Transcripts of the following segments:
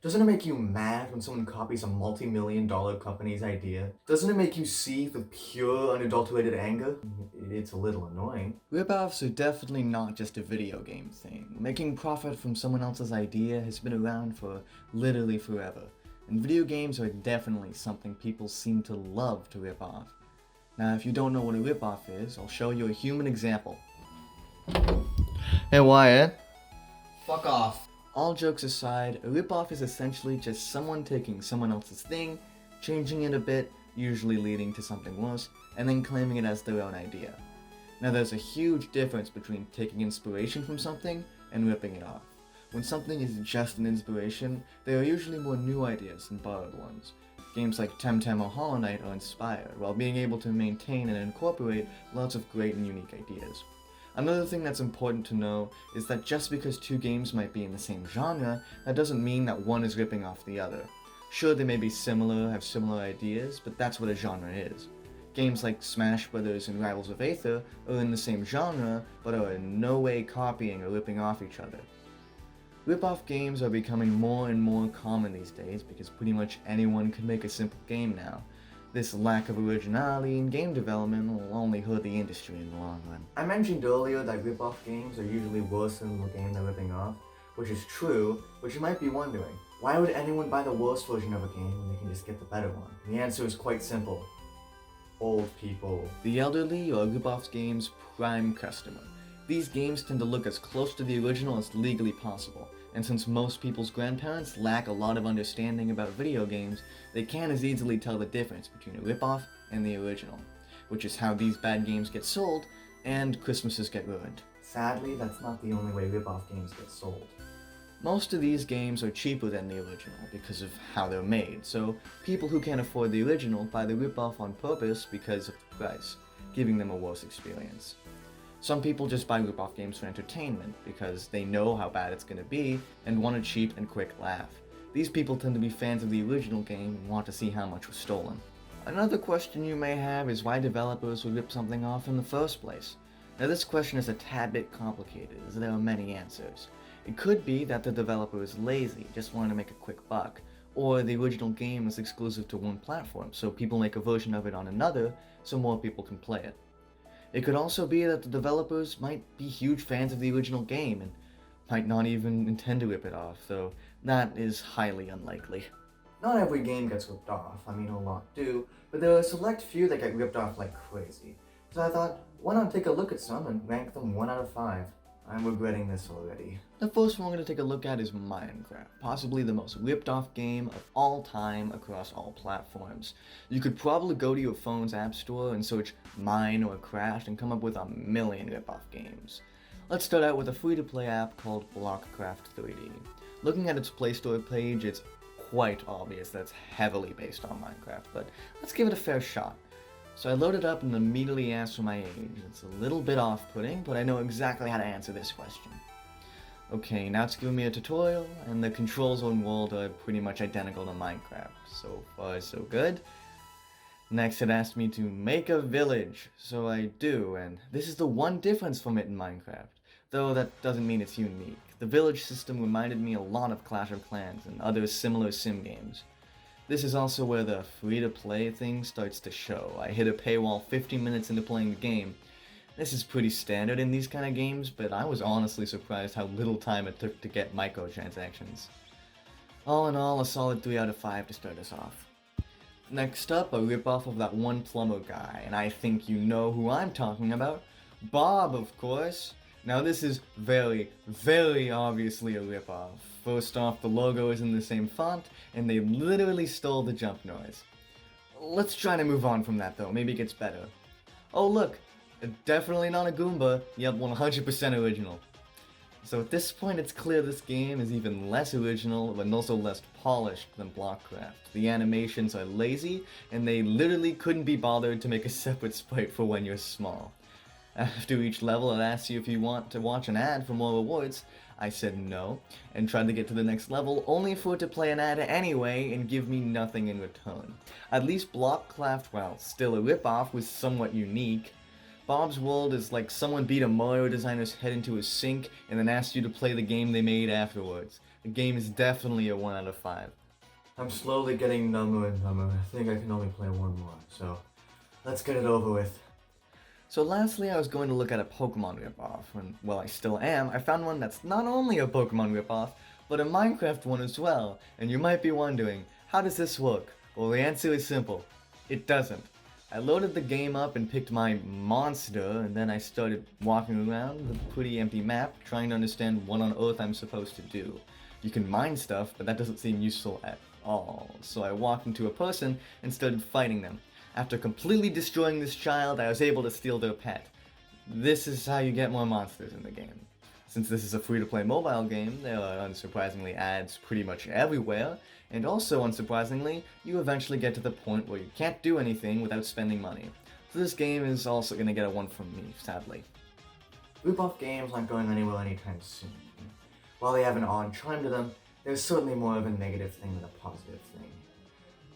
Doesn't it make you mad when someone copies a multi-million-dollar company's idea? Doesn't it make you seethe with pure, unadulterated anger? It's a little annoying. Ripoffs are definitely not just a video game thing. Making profit from someone else's idea has been around for literally forever, and video games are definitely something people seem to love to rip off. Now, if you don't know what a ripoff is, I'll show you a human example. Hey Wyatt. Fuck off. All jokes aside, a ripoff is essentially just someone taking someone else's thing, changing it a bit, usually leading to something worse, and then claiming it as their own idea. Now there's a huge difference between taking inspiration from something and ripping it off. When something is just an inspiration, there are usually more new ideas than borrowed ones. Games like Temtem or Hollow Knight are inspired, while being able to maintain and incorporate lots of great and unique ideas. Another thing that's important to know is that just because two games might be in the same genre, that doesn't mean that one is ripping off the other. Sure, they may be similar, have similar ideas, but that's what a genre is. Games like Smash Bros. And Rivals of Aether are in the same genre, but are in no way copying or ripping off each other. Rip-off games are becoming more and more common these days because pretty much anyone can make a simple game now. This lack of originality in game development will only hurt the industry in the long run. I mentioned earlier that rip-off games are usually worse than the game they're ripping off, which is true, but you might be wondering, why would anyone buy the worst version of a game when they can just get the better one? The answer is quite simple. Old people. The elderly are rip-off games' prime customer. These games tend to look as close to the original as legally possible, and since most people's grandparents lack a lot of understanding about video games, they can't as easily tell the difference between a ripoff and the original, which is how these bad games get sold, and Christmases get ruined. Sadly, that's not the only way ripoff games get sold. Most of these games are cheaper than the original because of how they're made, so people who can't afford the original buy the ripoff on purpose because of the price, giving them a worse experience. Some people just buy rip-off games for entertainment because they know how bad it's going to be and want a cheap and quick laugh. These people tend to be fans of the original game and want to see how much was stolen. Another question you may have is why developers would rip something off in the first place. Now this question is a tad bit complicated as there are many answers. It could be that the developer is lazy, just wanting to make a quick buck, or the original game is exclusive to one platform, so people make a version of it on another so more people can play it. It could also be that the developers might be huge fans of the original game and might not even intend to rip it off, though that is highly unlikely. Not every game gets ripped off, I mean a lot do, but there are a select few that get ripped off like crazy. So I thought, why not take a look at some and rank them 1 out of 5? I'm regretting this already. The first one we're going to take a look at is Minecraft, possibly the most ripped off game of all time across all platforms. You could probably go to your phone's app store and search Mine or Crash and come up with a million rip-off games. Let's start out with a free-to-play app called Blockcraft 3D. Looking at its Play Store page, it's quite obvious that it's heavily based on Minecraft, but let's give it a fair shot. So I loaded up and immediately asked for my age. It's a little bit off-putting, but I know exactly how to answer this question. Okay, now it's giving me a tutorial, and the controls and world are pretty much identical to Minecraft. So far, so good. Next, it asked me to make a village, so I do, and this is the one difference from it in Minecraft. Though that doesn't mean it's unique. The village system reminded me a lot of Clash of Clans and other similar sim games. This is also where the free-to-play thing starts to show. I hit a paywall 50 minutes into playing the game. This is pretty standard in these kind of games, but I was honestly surprised how little time it took to get microtransactions. All in all, a solid 3 out of 5 to start us off. Next up, a ripoff of that one plumber guy, and I think you know who I'm talking about. Bob, of course. Now this is very, very obviously a ripoff. First off, the logo is in the same font, and they literally stole the jump noise. Let's try to move on from that though, maybe it gets better. Oh look, definitely not a Goomba, yep, 100% original. So at this point it's clear this game is even less original, but also less polished than Blockcraft. The animations are lazy, and they literally couldn't be bothered to make a separate sprite for when you're small. After each level, it asks you if you want to watch an ad for more rewards. I said no, and tried to get to the next level, only for it to play an ad anyway and give me nothing in return. At least Blockcraft, while still a ripoff, was somewhat unique. Bob's World is like someone beat a Mario designer's head into a sink and then asked you to play the game they made afterwards. The game is definitely a 1 out of 5. I'm slowly getting number and number. I think I can only play one more, so let's get it over with. So lastly, I was going to look at a Pokemon ripoff, and well, I still am. I found one that's not only a Pokemon ripoff, but a Minecraft one as well. And you might be wondering, how does this work? Well, the answer is simple. It doesn't. I loaded the game up and picked my monster, and then I started walking around the pretty empty map, trying to understand what on earth I'm supposed to do. You can mine stuff, but that doesn't seem useful at all. So I walked into a person and started fighting them. After completely destroying this child, I was able to steal their pet. This is how you get more monsters in the game. Since this is a free-to-play mobile game, there are unsurprisingly ads pretty much everywhere, and also unsurprisingly, you eventually get to the point where you can't do anything without spending money. So this game is also gonna get a 1 from me, sadly. Ripoff games aren't going anywhere anytime soon. While they have an odd charm to them, they're certainly more of a negative thing than a positive thing.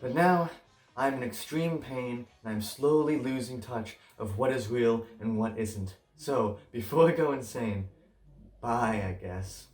But now, I'm in extreme pain, and I'm slowly losing touch of what is real and what isn't. So, before I go insane, bye, I guess.